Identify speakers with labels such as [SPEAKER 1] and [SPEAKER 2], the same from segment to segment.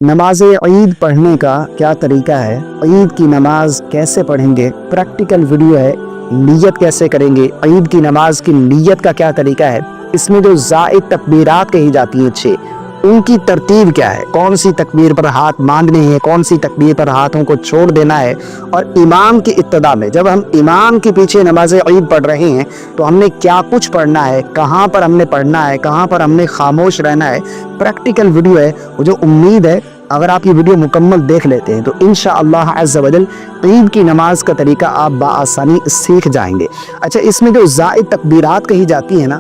[SPEAKER 1] نماز عید پڑھنے کا کیا طریقہ ہے؟ عید کی نماز کیسے پڑھیں گے؟ پریکٹیکل ویڈیو ہے۔ نیت کیسے کریں گے؟ عید کی نماز کی نیت کا کیا طریقہ ہے؟ اس میں جو زائد تکبیرات کہی جاتی ہیں 6، ان کی ترتیب کیا ہے؟ کون سی تکبیر پر ہاتھ باندھنے ہیں، کون سی تکبیر پر ہاتھوں کو چھوڑ دینا ہے؟ اور امام کی ابتدا میں جب ہم امام کے پیچھے نماز عید پڑھ رہے ہیں تو ہم نے کیا کچھ پڑھنا ہے، کہاں پر ہم نے پڑھنا ہے، کہاں پر ہم نے خاموش رہنا ہے۔ پریکٹیکل ویڈیو ہے، مجھے امید ہے اگر آپ یہ ویڈیو مکمل دیکھ لیتے ہیں تو انشاءاللہ عز و جل عید کی نماز کا طریقہ آپ بآسانی سیکھ جائیں گے۔ اچھا، اس میں جو زائد تکبیرات کہی جاتی ہیں نا،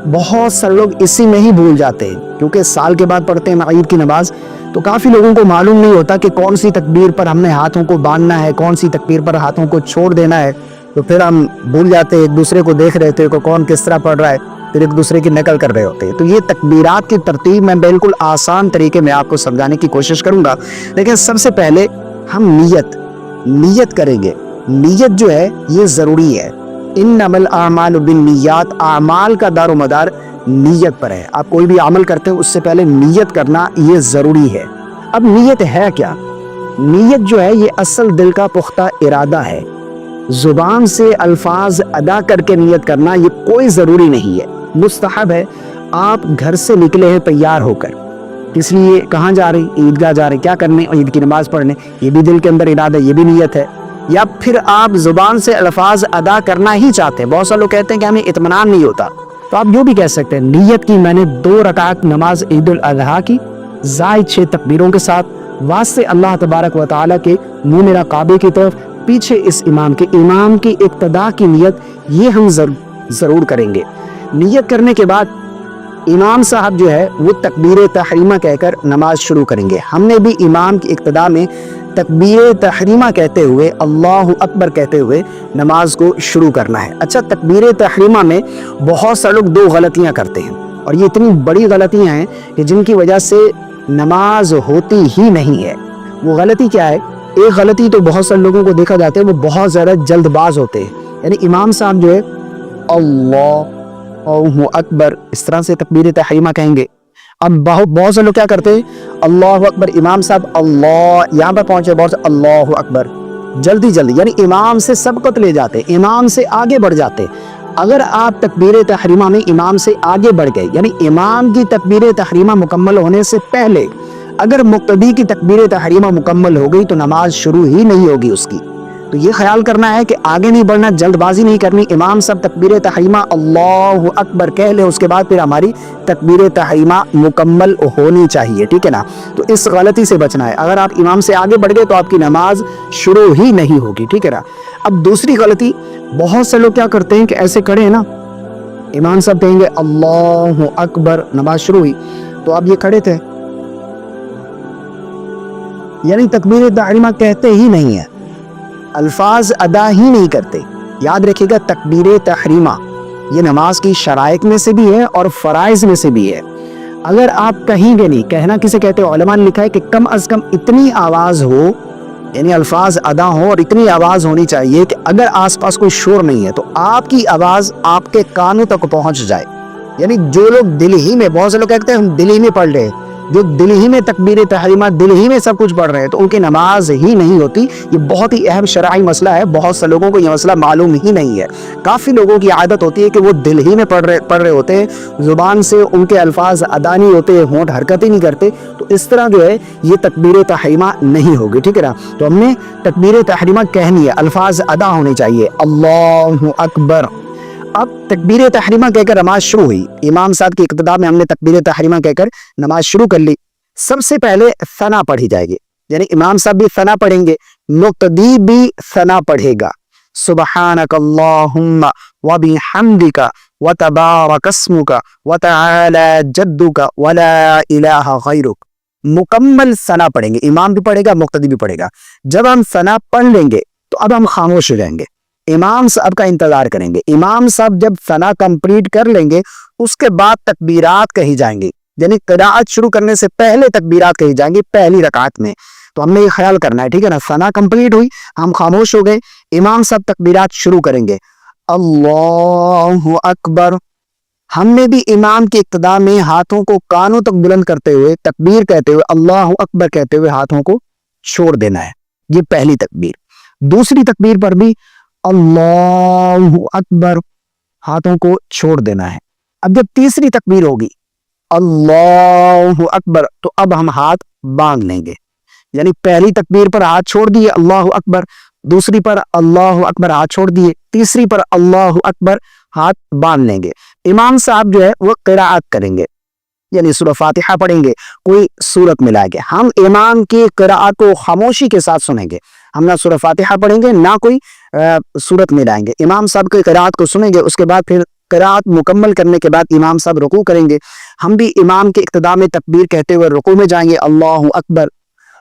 [SPEAKER 1] بہت سارے لوگ اسی میں ہی بھول جاتے ہیں، کیونکہ سال کے بعد پڑھتے ہیں عید کی نماز، تو کافی لوگوں کو معلوم نہیں ہوتا کہ کون سی تکبیر پر ہم نے ہاتھوں کو باندھنا ہے، کون سی تکبیر پر ہاتھوں کو چھوڑ دینا ہے۔ تو پھر ہم بھول جاتے ہیں، ایک دوسرے کو دیکھ رہے تھے کہ کون کس طرح پڑھ رہا ہے، پھر ایک دوسرے کی نقل کر رہے ہوتے ہیں۔ تو یہ تکبیرات کی ترتیب میں بالکل آسان طریقے میں آپ کو سمجھانے کی کوشش کروں گا، لیکن سب سے پہلے ہم نیت کریں گے۔ نیت جو ہے یہ ضروری ہے۔ انما الاعمال بالنیات، اعمال کا دار و مدار نیت پر ہے۔ آپ کوئی بھی عمل کرتے ہو اس سے پہلے نیت کرنا یہ ضروری ہے۔ اب نیت ہے کیا؟ نیت جو ہے یہ اصل دل کا پختہ ارادہ ہے۔ زبان سے الفاظ ادا کر کے نیت کرنا یہ کوئی ضروری نہیں ہے، مستحب ہے۔ آپ گھر سے نکلے ہیں تیار ہو کر، کس لیے کہاں جا رہے ہیں؟ عیدگاہ جا رہے ہیں، کیا کرنے؟ عید کی نماز پڑھنے، یہ بھی دل کے اندر ارادہ ہے، یہ بھی نیت ہے۔ یا پھر آپ زبان سے الفاظ ادا کرنا ہی چاہتے ہیں۔ بہت سے لوگ کہتے ہیں کہ ہمیں اطمینان نہیں ہوتا، تو آپ یوں بھی کہہ سکتے ہیں نیت کی میں نے 2 رکعت نماز عید الاضحیٰ کی زائد 6 تکبیروں کے ساتھ، واسطے اللہ تبارک و تعالیٰ کے، منہ میرا کعبے کی طرف، پیچھے اس امام کی ابتدا کی نیت یہ ہم ضرور کریں گے۔ نیت کرنے کے بعد امام صاحب جو ہے وہ تکبیر تحریمہ کہہ کر نماز شروع کریں گے۔ ہم نے بھی امام کی ابتدا میں تکبیر تحریمہ کہتے ہوئے، اللہ اکبر کہتے ہوئے نماز کو شروع کرنا ہے۔ اچھا، تکبیر تحریمہ میں بہت سے لوگ 2 غلطیاں کرتے ہیں، اور یہ اتنی بڑی غلطیاں ہیں کہ جن کی وجہ سے نماز ہوتی ہی نہیں ہے۔ وہ غلطی کیا ہے؟ ایک غلطی تو بہت سارے لوگوں کو دیکھا جاتا ہے، وہ بہت زیادہ جلد باز ہوتے ہیں، یعنی امام صاحب جو ہے اللہ اکبر اس طرح سے تکبیر تحریمہ کہیں گے۔ اب بہت سے لوگ کیا کرتے ہیں، اللہ اکبر، امام صاحب اللہ یہاں پر پہنچے، بہت سے اللہ اکبر جلدی یعنی امام سے سبقت لے جاتے، امام سے آگے بڑھ جاتے۔ اگر آپ تکبیر تحریمہ میں امام سے آگے بڑھ گئے، یعنی امام کی تکبیر تحریمہ مکمل ہونے سے پہلے اگر مقتدی کی تکبیر تحریمہ مکمل ہو گئی تو نماز شروع ہی نہیں ہوگی اس کی۔ تو یہ خیال کرنا ہے کہ آگے نہیں بڑھنا، جلد بازی نہیں کرنی۔ امام صاحب تکبیر تحریمہ اللہ اکبر کہہ لے، اس کے بعد پھر ہماری تکبیر تحریمہ مکمل ہونی چاہیے، ٹھیک ہے نا؟ تو اس غلطی سے بچنا ہے۔ اگر آپ امام سے آگے بڑھ گئے تو آپ کی نماز شروع ہی نہیں ہوگی، ٹھیک ہے نا؟ اب دوسری غلطی، بہت سے لوگ کیا کرتے ہیں کہ ایسے کھڑے ہیں نا، امام صاحب کہیں گے اللہ اکبر، نماز شروع ہوئی تو آپ یہ کھڑے تھے، یعنی تکبیر تحریمہ کہتے ہی نہیں ہے، الفاظ ادا ہی نہیں کرتے۔ یاد رکھیے گا، تکبیر تحریمہ یہ نماز کی شرائط میں سے بھی ہے اور فرائض میں سے بھی ہے۔ اگر آپ کہیں گے نہیں، کہنا کسے کہتے ہیں؟ علماء نے لکھا ہے کہ کم از کم اتنی آواز ہو، یعنی الفاظ ادا ہو، اور اتنی آواز ہونی چاہیے کہ اگر آس پاس کوئی شور نہیں ہے تو آپ کی آواز آپ کے کانوں تک پہنچ جائے۔ یعنی جو لوگ دل ہی میں، بہت سے لوگ کہتے ہیں ہم دل ہی میں پڑھ رہے ہیں، جو دل ہی میں تکبیر تحریمہ، دل ہی میں سب کچھ پڑھ رہے ہیں، تو ان کی نماز ہی نہیں ہوتی۔ یہ بہت ہی اہم شرعی مسئلہ ہے، بہت سے لوگوں کو یہ مسئلہ معلوم ہی نہیں ہے۔ کافی لوگوں کی عادت ہوتی ہے کہ وہ دل ہی میں پڑھ رہے ہوتے ہیں، زبان سے ان کے الفاظ ادا نہیں ہوتے، ہونٹ حرکت ہی نہیں کرتے، تو اس طرح جو ہے یہ تکبیر تحریمہ نہیں ہوگی، ٹھیک ہے نا؟ تو ہم نے تکبیر تحریمہ کہنی ہے، الفاظ ادا ہونے چاہیے، اللہ اکبر۔ اب تکبیر تحریمہ کہہ کر نماز شروع ہوئی، امام صاحب کی ابتدا میں ہم نے تکبیر تحریمہ کہہ کر نماز شروع کر لی۔ سب سے پہلے ثنا پڑھی جائے گی، یعنی امام صاحب بھی ثنا پڑھیں گے، مقتدی بھی ثنا پڑھے گا، سبحانک اللہم وبحمدک وتبارک اسمک وتعالی جدک ولا الہ غیرک۔ مکمل ثنا پڑھیں گے، امام بھی پڑھے گا، مقتدی بھی پڑھے گا۔ جب ہم ثنا پڑھ لیں گے تو اب ہم خاموش ہو جائیں گے، امام صاحب کا انتظار کریں گے۔ امام صاحب جب ثنا کمپلیٹ کر لیں گے اس کے بعد تکبیرات کہی جائیں گی، یعنی قرات شروع کرنے سے پہلے تکبیرات کہی جائیں گی پہلی رکعت میں۔ تو ہم نے یہ خیال کرنا ہے، ٹھیک ہے نا؟ ثنا کمپلیٹ ہوئی، ہم خاموش ہو گئے، امام صاحب تکبیرات شروع کریں گے، اللہ اکبر ہم نے بھی امام کی ابتدا میں ہاتھوں کو کانوں تک بلند کرتے ہوئے تکبیر کہتے ہوئے اللہ اکبر کہتے ہوئے ہاتھوں کو چھوڑ دینا ہے. یہ پہلی تکبیر. دوسری تکبیر پر بھی اللہ اکبر ہاتھوں کو چھوڑ دینا ہے. اب جب تیسری تکبیر ہوگی اللہ اکبر تو اب ہم ہاتھ باندھ لیں گے. یعنی پہلی تکبیر پر ہاتھ چھوڑ دیے اللہ اکبر، دوسری پر اللہ اکبر ہاتھ چھوڑ دیے، تیسری پر اللہ اکبر ہاتھ باندھ لیں گے. امام صاحب جو ہے وہ قراءت کریں گے، یعنی سورہ فاتحہ پڑھیں گے، کوئی سورت ملائیں گے. ہم امام کی قراءت کو خاموشی کے ساتھ سنیں گے. ہم نہ سورہ فاتحہ پڑھیں گے نہ کوئی سورت ملائیں گے. امام صاحب کی قراءت کو سنیں گے، اس کے بعد پھر قراءت مکمل کرنے کے بعد امام صاحب رکوع کریں گے. ہم بھی امام کے اقتداء میں تکبیر کہتے ہوئے رکوع میں جائیں گے اللہ اکبر.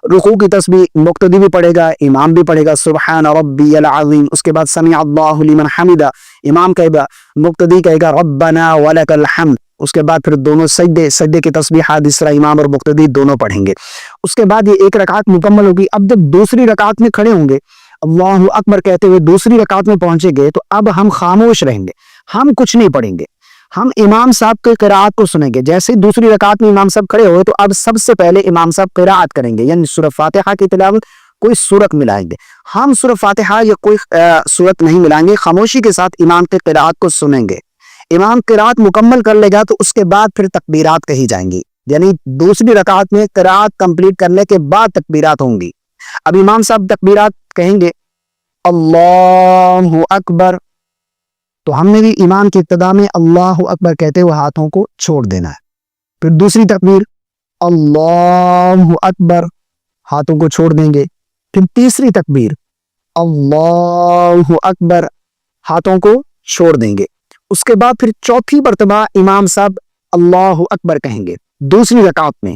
[SPEAKER 1] رکوع کی تسبیح مقتدی بھی پڑھے گا، امام بھی پڑھے گا سبحان ربی العظیم. اس کے بعد سمع اللہ لمن حمدہ امام کہے گا، مقتدی کہے گا ربنا ولک الحمد. اس کے بعد پھر دونوں سجدے کی تسبیحات اس طرح امام اور مقتدی دونوں پڑھیں گے. اس کے بعد یہ ایک رکعت مکمل ہوگی. اب جب دوسری رکعت میں کھڑے ہوں گے اللہ اکبر کہتے ہوئے دوسری رکعت میں پہنچیں گے تو اب ہم خاموش رہیں گے، ہم کچھ نہیں پڑھیں گے. ہم امام صاحب کے قراءت کو سنیں گے. جیسے دوسری رکعت میں امام صاحب کھڑے ہوئے تو اب سب سے پہلے امام صاحب قراءت کریں گے، یعنی سورہ فاتحہ کی تلاوت، کوئی سورت ملائیں گے. ہم سورہ فاتحہ یا کوئی سورت نہیں ملائیں گے، خاموشی کے ساتھ امام کے قراءت کو سنیں گے. امام قراءت مکمل کر لے گا تو اس کے بعد پھر تکبیرات کہی جائیں گی. یعنی دوسری رکعت میں قراءت کمپلیٹ کرنے کے بعد تکبیرات ہوں گی. اب امام صاحب تکبیرات کہیں گے اللہ اکبر تو ہم نے بھی امام کی ابتدا میں اللہ اکبر کہتے ہوئے ہاتھوں کو چھوڑ دینا ہے. پھر دوسری تکبیر اللہ اکبر ہاتھوں کو چھوڑ دیں گے. پھر تیسری تکبیر اللہ اکبر ہاتھوں کو چھوڑ دیں گے. اس کے بعد پھر چوتھی مرتبہ امام صاحب اللہ اکبر کہیں گے دوسری رکعت میں.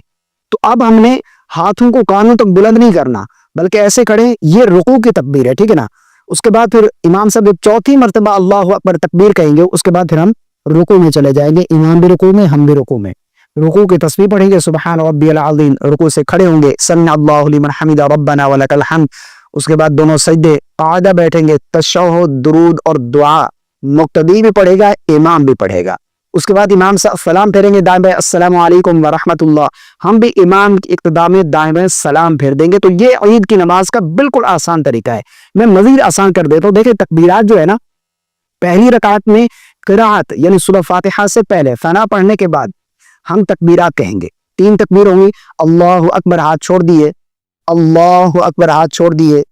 [SPEAKER 1] تو اب ہم نے ہاتھوں کو کانوں تک بلند نہیں کرنا بلکہ ایسے کھڑے، یہ رکوع کی تکبیر ہے، ٹھیک ہے نا. اس کے بعد پھر امام صاحب جب چوتھی مرتبہ اللہ اکبر تکبیر کہیں گے اس کے بعد پھر ہم رکوع میں چلے جائیں گے. امام بھی رکوع میں، ہم بھی رکوع میں. رکوع کی تسبیح پڑھیں گے سبحان ربی العظیم، رکوع سے کھڑے ہوں گے سمع اللہ لمن حمدہ ربنا ولک الحمد. اس کے بعد دونوں سجدے، قاعدہ بیٹھیں گے، تشہد، درود اور دعا مقتدی بھی پڑھے گا، امام بھی پڑھے گا. اس کے بعد امام صاحب سلام پھیریں گے دائیں بائیں السلام علیکم ورحمۃ اللہ. ہم بھی امام کی اقتداء میں دائیں بائیں سلام پھیر دیں گے. تو یہ عید کی نماز کا بالکل آسان طریقہ ہے. میں مزید آسان کر دیتا ہوں. دیکھیں تکبیرات جو ہے نا، پہلی رکعت میں قراءت یعنی سورہ فاتحہ سے پہلے ثنا پڑھنے کے بعد ہم تکبیرات کہیں گے. 3 تکبیر ہوں گی. اللہ اکبر ہاتھ چھوڑ دیے، اللہ اکبر ہاتھ چھوڑ دیے،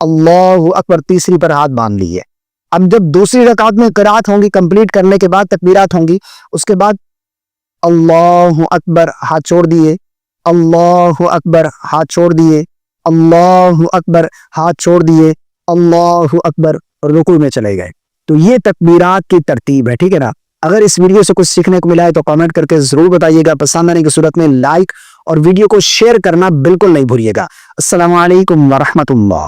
[SPEAKER 1] اللہ اکبر تیسری پر ہاتھ باندھ لیے. اب جب دوسری رکعت میں قراءت ہوں گی کمپلیٹ کرنے کے بعد تکبیرات ہوں گی. اس کے بعد اللہ اکبر ہاتھ چھوڑ دیے، اللہ اکبر ہاتھ چھوڑ دیے، اللہ اکبر ہاتھ چھوڑ دیے، اللہ اکبر، رکوع میں چلے گئے. تو یہ تکبیرات کی ترتیب ہے، ٹھیک ہے نا. اگر اس ویڈیو سے کچھ سیکھنے کو ملا ہے تو کامنٹ کر کے ضرور بتائیے گا. پسند آنے کی صورت میں لائک اور ویڈیو کو شیئر کرنا بالکل نہیں بھولیے گا. السلام علیکم ورحمۃ اللہ.